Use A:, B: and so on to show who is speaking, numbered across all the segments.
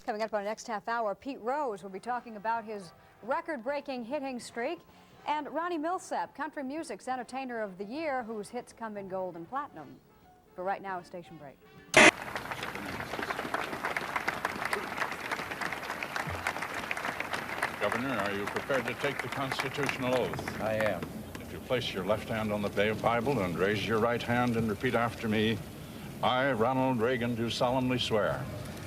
A: Coming up on the next half hour, Pete Rose will be talking about his record-breaking hitting streak, and Ronnie Millsap, country music's entertainer of the year, whose hits come in gold and platinum. But right now, a station break.
B: Governor, are you prepared to take the constitutional oath?
C: I am.
B: If you place your left hand on the Bible and raise your right hand and repeat after me, I, Ronald Reagan, do solemnly swear.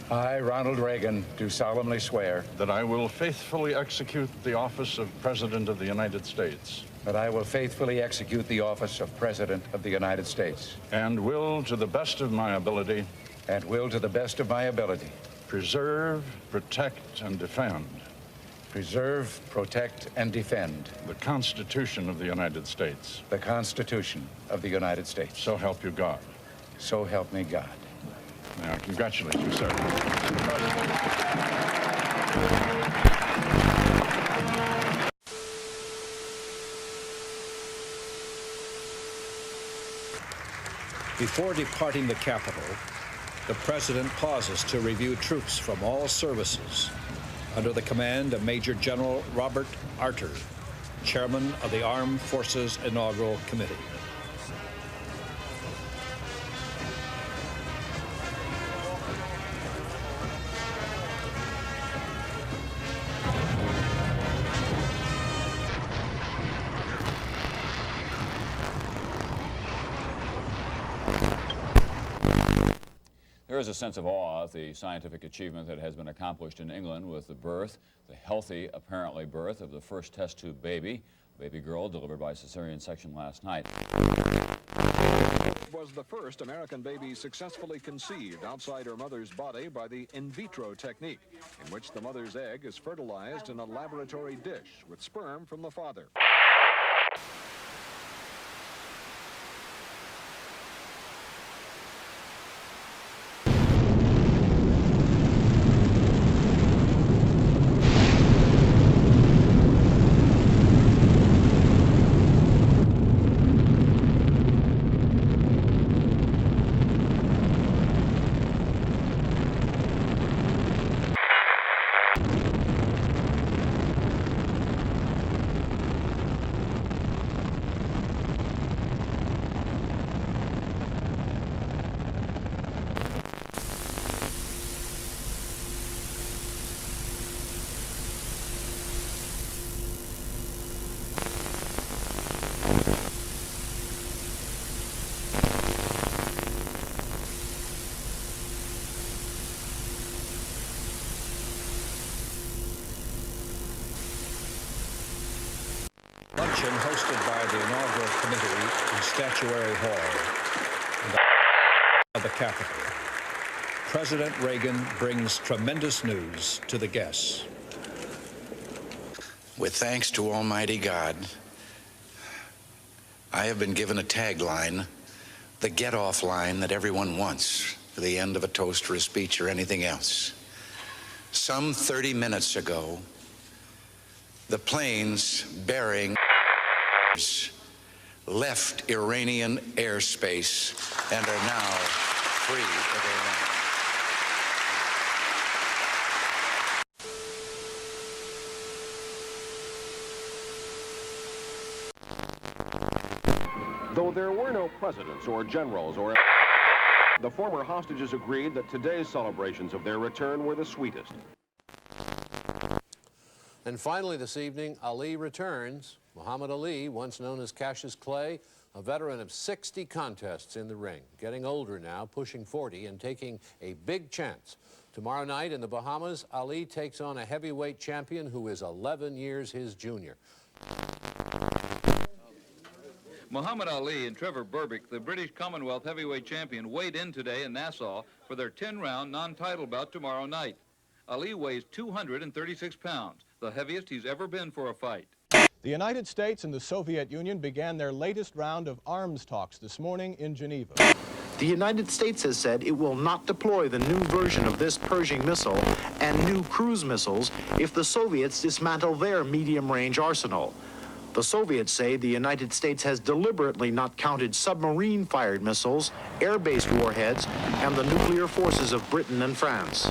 C: I, Ronald Reagan, do solemnly swear
B: that I will faithfully execute the office of President of the United States.
C: that I will faithfully execute the office of President of the United States.
B: And will, to the best of my ability, preserve, protect, and defend.
C: Preserve, protect, and defend.
B: The Constitution of the United States.
C: The Constitution of the United States.
B: So help you God.
C: So help me God.
B: Now, congratulate you, sir.
D: Before departing the Capitol, the President pauses to review troops from all services under the command of Major General Robert Arter, Chairman of the Armed Forces Inaugural Committee.
E: There is a sense of awe at the scientific achievement that has been accomplished in England with the birth, the healthy, apparently, birth of the first test tube baby girl delivered by cesarean section last night.
F: It was the first American baby successfully conceived outside her mother's body by the in vitro technique, in which the mother's egg is fertilized in a laboratory dish with sperm from the father.
D: Luncheon hosted by the inaugural committee in Statuary Hall of the Capitol. President Reagan brings tremendous news to the guests.
G: With thanks to Almighty God, I have been given a tagline, the get-off line that everyone wants for the end of a toast or a speech or anything else. Some 30 minutes ago, the planes bearing left Iranian airspace and are now free of Iran.
H: Though there were no presidents or generals or the former hostages agreed that today's celebrations of their return were the sweetest.
I: And finally this evening, Ali returns. Muhammad Ali, once known as Cassius Clay, a veteran of 60 contests in the ring, getting older now, pushing 40, and taking a big chance. Tomorrow night in the Bahamas, Ali takes on a heavyweight champion who is 11 years his junior.
J: Muhammad Ali and Trevor Berbick, the British Commonwealth heavyweight champion, weighed in today in Nassau for their 10-round non-title bout tomorrow night. Ali weighs 236 pounds, the heaviest he's ever been for a fight.
K: The United States and the Soviet Union began their latest round of arms talks this morning in Geneva.
L: The United States has said it will not deploy the new version of this Pershing missile and new cruise missiles if the Soviets dismantle their medium-range arsenal. The Soviets say the United States has deliberately not counted submarine-fired missiles, air-based warheads, and the nuclear forces of Britain and France.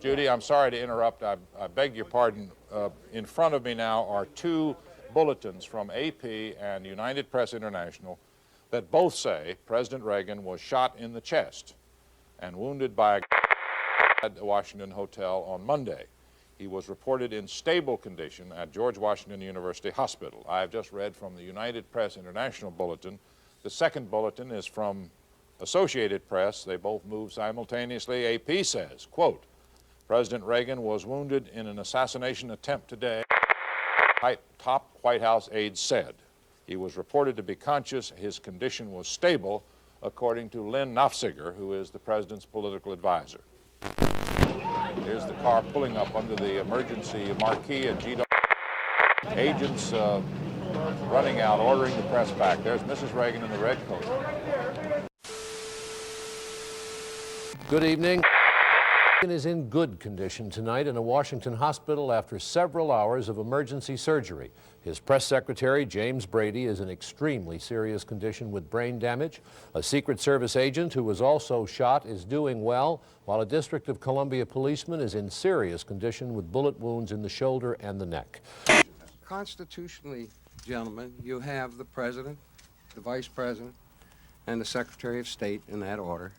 M: Judy, I'm sorry to interrupt. I beg your pardon. In front of me now are two bulletins from AP and United Press International that both say President Reagan was shot in the chest and wounded by at the Washington Hotel on Monday. He was reported in stable condition at George Washington University Hospital. I have just read from the United Press International bulletin. The second bulletin is from Associated Press. They both move simultaneously. AP says, quote, President Reagan was wounded in an assassination attempt today, top White House aides said. He was reported to be conscious. His condition was stable, according to Lynn Nofziger, who is the president's political advisor. Here's the car pulling up under the emergency marquee at GW. Agents running out, ordering the press back. There's Mrs. Reagan in the red coat.
I: Good evening. Reagan is in good condition tonight in a Washington hospital after several hours of emergency surgery. His press secretary, James Brady, is in extremely serious condition with brain damage. A Secret Service agent who was also shot is doing well, while a District of Columbia policeman is in serious condition with bullet wounds in the shoulder and the neck.
N: Constitutionally, gentlemen, you have the President, the Vice President, and the Secretary of State in that order.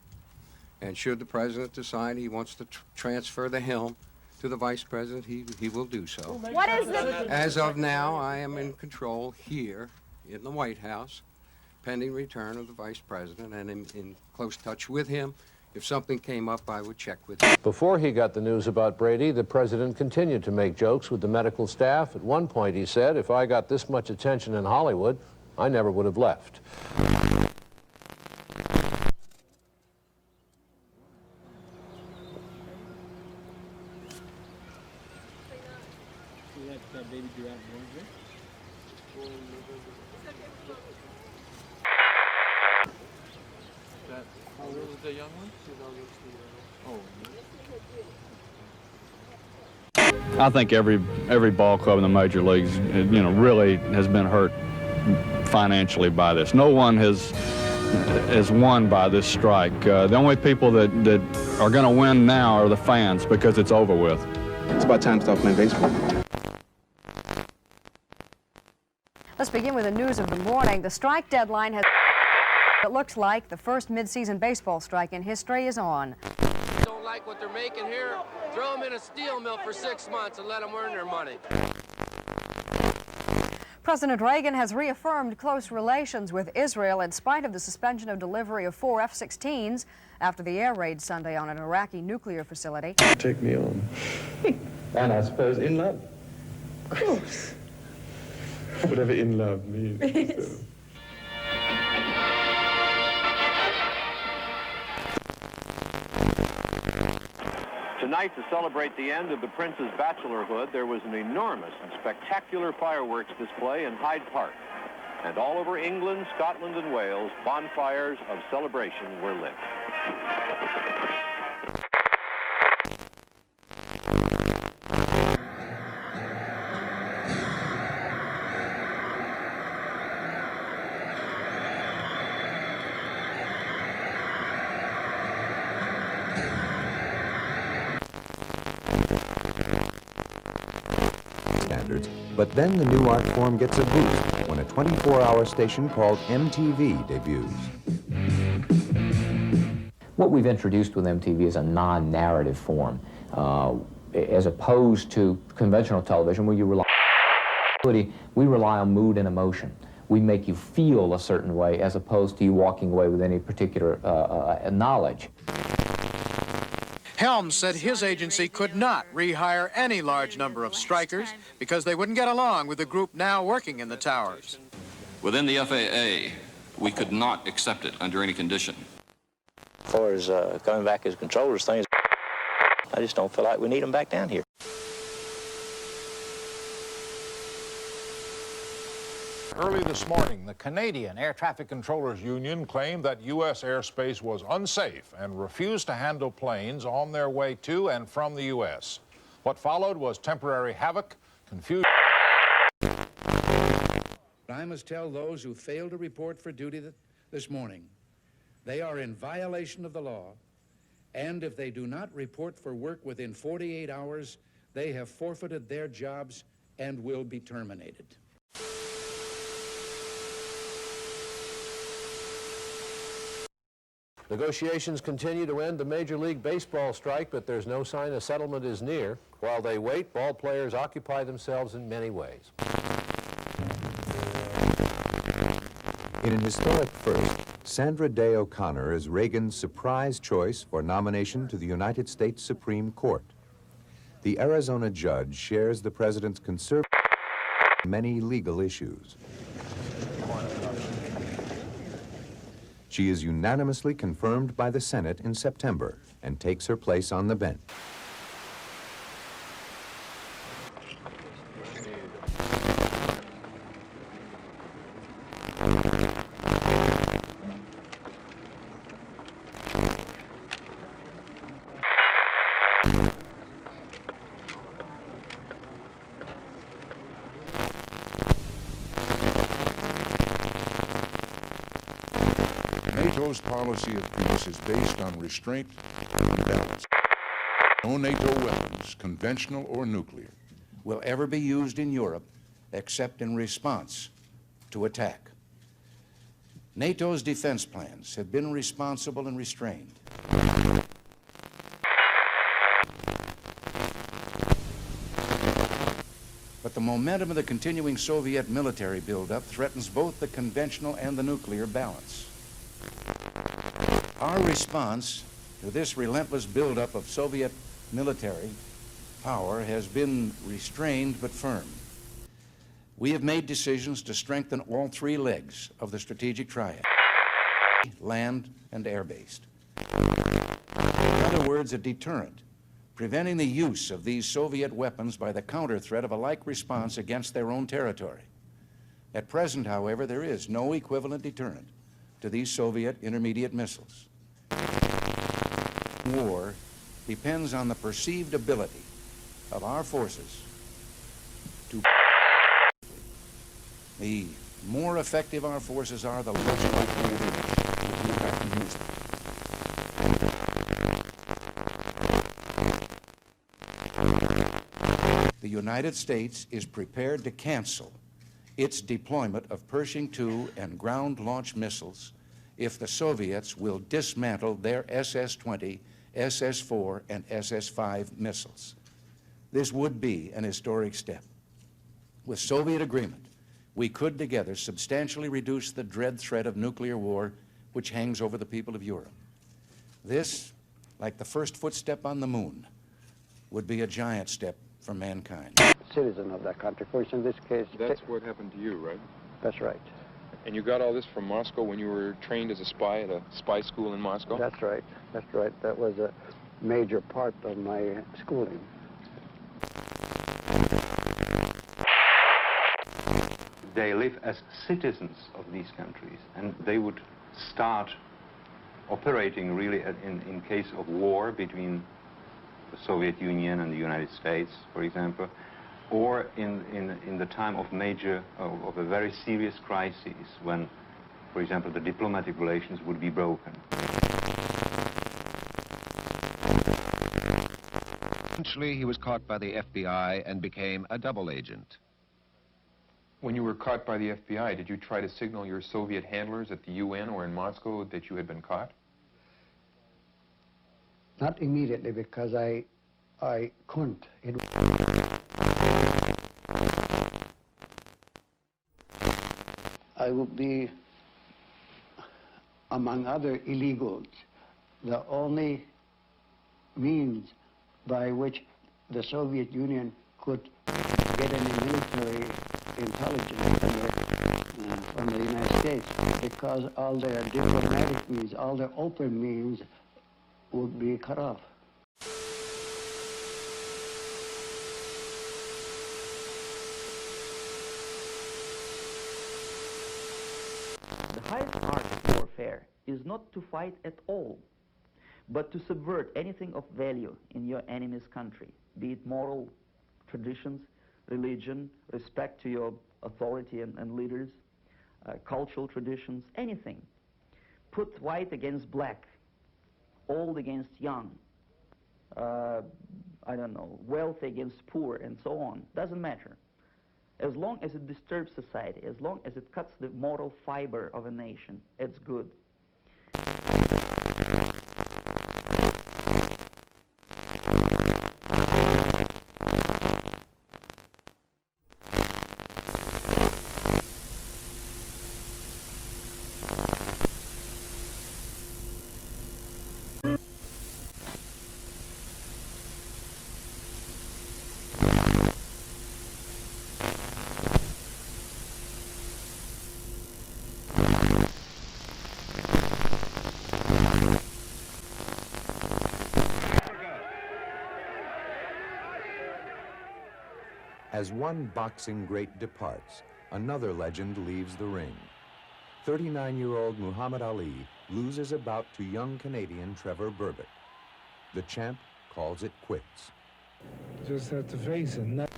N: And should the President decide he wants to transfer the helm to the Vice President, he will do so.
A: What is the...
N: As of now, I am in control here in the White House, pending return of the Vice President, and in close touch with him. If something came up, I would check with him.
I: Before he got the news about Brady, the President continued to make jokes with the medical staff. At one point, he said, if I got this much attention in Hollywood, I never would have left.
O: The young one?
P: I think every ball club in the major leagues, really has been hurt financially by this. No one has won by this strike. The only people that are going to win now are the fans because it's over with.
O: It's about time to stop playing baseball.
A: Let's begin with the news of the morning. The strike deadline has... It looks like the first mid-season baseball strike in history is on.
Q: Don't like what they're making here, throw them in a steel mill for 6 months and let them earn their money.
A: President Reagan has reaffirmed close relations with Israel in spite of the suspension of delivery of 4 F-16s after the air raid Sunday on an Iraqi nuclear facility.
O: Take me on. And I suppose in love.
R: Of course.
O: Whatever in love means.
H: Tonight, to celebrate the end of the Prince's bachelorhood, there was an enormous and spectacular fireworks display in Hyde Park. And all over England, Scotland, and Wales, bonfires of celebration were lit.
S: But then the new art form gets a boost when a 24-hour station called MTV debuts.
T: What we've introduced with MTV is a non-narrative form, as opposed to conventional television where you rely on mood and emotion. We make you feel a certain way as opposed to you walking away with any particular knowledge.
U: Helms said his agency could not rehire any large number of strikers because they wouldn't get along with the group now working in the towers.
V: Within the FAA, we could not accept it under any condition.
W: As far as coming back as controllers, things, I just don't feel like we need them back down here.
M: Early this morning, the Canadian Air Traffic Controllers Union claimed that U.S. airspace was unsafe and refused to handle planes on their way to and from the U.S. What followed was temporary havoc, confusion.
X: I must tell those who failed to report for duty this morning, they are in violation of the law, And if they do not report for work within 48 hours, they have forfeited their jobs and will be terminated.
I: Negotiations continue to end the Major League Baseball strike, but there's no sign a settlement is near. While they wait, ball players occupy themselves in many ways.
S: In an historic first, Sandra Day O'Connor is Reagan's surprise choice for nomination to the United States Supreme Court. The Arizona judge shares the president's conservative on many legal issues. She is unanimously confirmed by the Senate in September and takes her place on the bench.
X: NATO's policy of peace is based on restraint and balance. No NATO weapons, conventional or nuclear, will ever be used in Europe except in response to attack. NATO's defense plans have been responsible and restrained. But the momentum of the continuing Soviet military buildup threatens both the conventional and the nuclear balance. Our response to this relentless buildup of Soviet military power has been restrained but firm. We have made decisions to strengthen all three legs of the strategic triad: land and air-based. In other words, a deterrent, preventing the use of these Soviet weapons by the counter threat of a like response against their own territory. At present, however, there is no equivalent deterrent to these Soviet intermediate missiles. War depends on the perceived ability of our forces to. The more effective our forces are, the less likely it is that you have to use them. The United States is prepared to cancel its deployment of Pershing II and ground-launched missiles if the Soviets will dismantle their SS-20, SS-4, and SS-5 missiles. This would be an historic step. With Soviet agreement, we could together substantially reduce the dread threat of nuclear war which hangs over the people of Europe. This, like the first footstep on the moon, would be a giant step for mankind.
B: Citizen of that country, for instance, in this case.
C: That's what happened to you, right?
B: That's right.
C: And you got all this from Moscow when you were trained as a spy at a spy school in Moscow?
B: That's right. That's right. That was a major part of my schooling.
E: They live as citizens of these countries, and they would start operating really in case of war between the Soviet Union and the United States, for example, or in the time of of a very serious crisis when, for example, the diplomatic relations would be broken.
F: Eventually, he was caught by the FBI and became a double agent.
C: When you were caught by the FBI, did you try to signal your Soviet handlers at the UN or in Moscow that you had been caught?
B: Not immediately, because I couldn't. I would be, among other illegals, the only means by which the Soviet Union could get any military intelligence from the United States, because all their diplomatic means, all their open means would be cut off.
Y: The highest art of warfare is not to fight at all, but to subvert anything of value in your enemy's country, be it moral traditions, religion, respect to your authority and leaders, cultural traditions, anything. Put white against black old against young, I don't know, wealthy against poor, and so on. Doesn't matter. As long as it disturbs society, as long as it cuts the moral fiber of a nation, it's good.
S: As one boxing great departs, another legend leaves the ring. 39-year-old Muhammad Ali loses a bout to young Canadian Trevor Berbick. The champ calls it quits.
R: Just have to face it.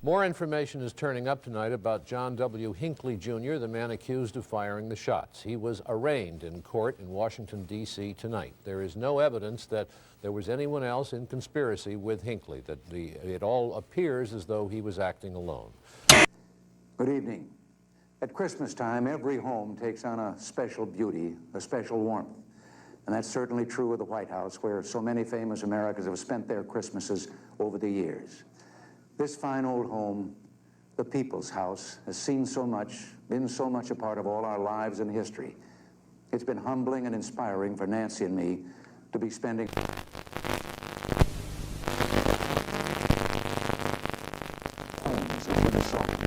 I: More information is turning up tonight about John W. Hinckley, Jr., the man accused of firing the shots. He was arraigned in court in Washington, D.C. tonight. There is no evidence that there was anyone else in conspiracy with Hinckley, that it all appears as though he was acting alone.
D: Good evening. At Christmas time, every home takes on a special beauty, a special warmth. And that's certainly true of the White House, where so many famous Americans have spent their Christmases over the years. This fine old home, the People's House, has seen so much, been so much a part of all our lives and history. It's been humbling and inspiring for Nancy and me to be spending homes have been assaulted.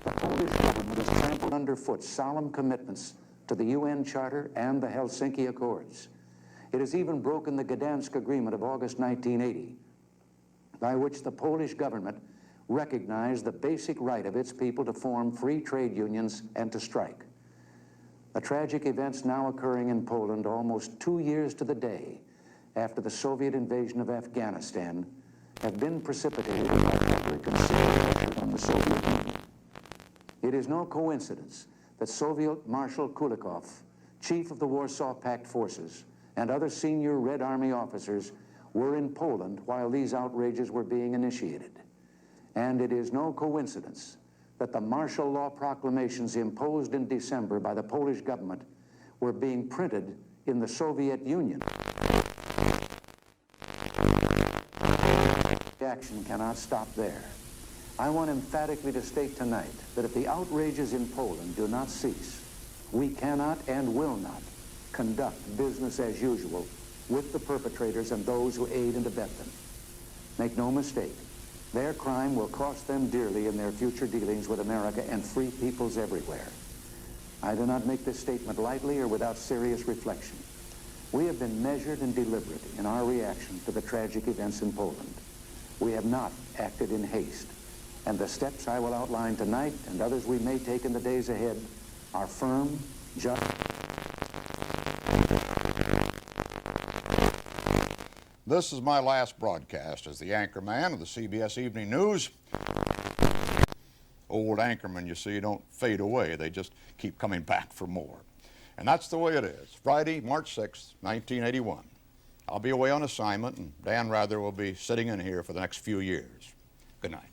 D: The Polish government has trampled underfoot solemn commitments to the UN Charter and the Helsinki Accords. It has even broken the Gdansk Agreement of August 1980, by which the Polish government recognized the basic right of its people to form free trade unions and to strike. The tragic events now occurring in Poland almost 2 years to the day after the Soviet invasion of Afghanistan have been precipitated by public consideration from the Soviet Union. It is no coincidence that Soviet Marshal Kulikov, chief of the Warsaw Pact forces, and other senior Red Army officers were in Poland while these outrages were being initiated. And it is no coincidence that the martial law proclamations imposed in December by the Polish government were being printed in the Soviet Union. The action cannot stop there. I want emphatically to state tonight that if the outrages in Poland do not cease, we cannot and will not conduct business as usual with the perpetrators and those who aid and abet them. Make no mistake, their crime will cost them dearly in their future dealings with America and free peoples everywhere. I do not make this statement lightly or without serious reflection. We have been measured and deliberate in our reaction to the tragic events in Poland. We have not acted in haste, and the steps I will outline tonight and others we may take in the days ahead are firm, just.
M: This is my last broadcast as the anchorman of the CBS Evening News. Old anchormen, you see, don't fade away. They just keep coming back for more. And that's the way it is. Friday, March 6th, 1981. I'll be away on assignment, and Dan Rather will be sitting in here for the next few years. Good night.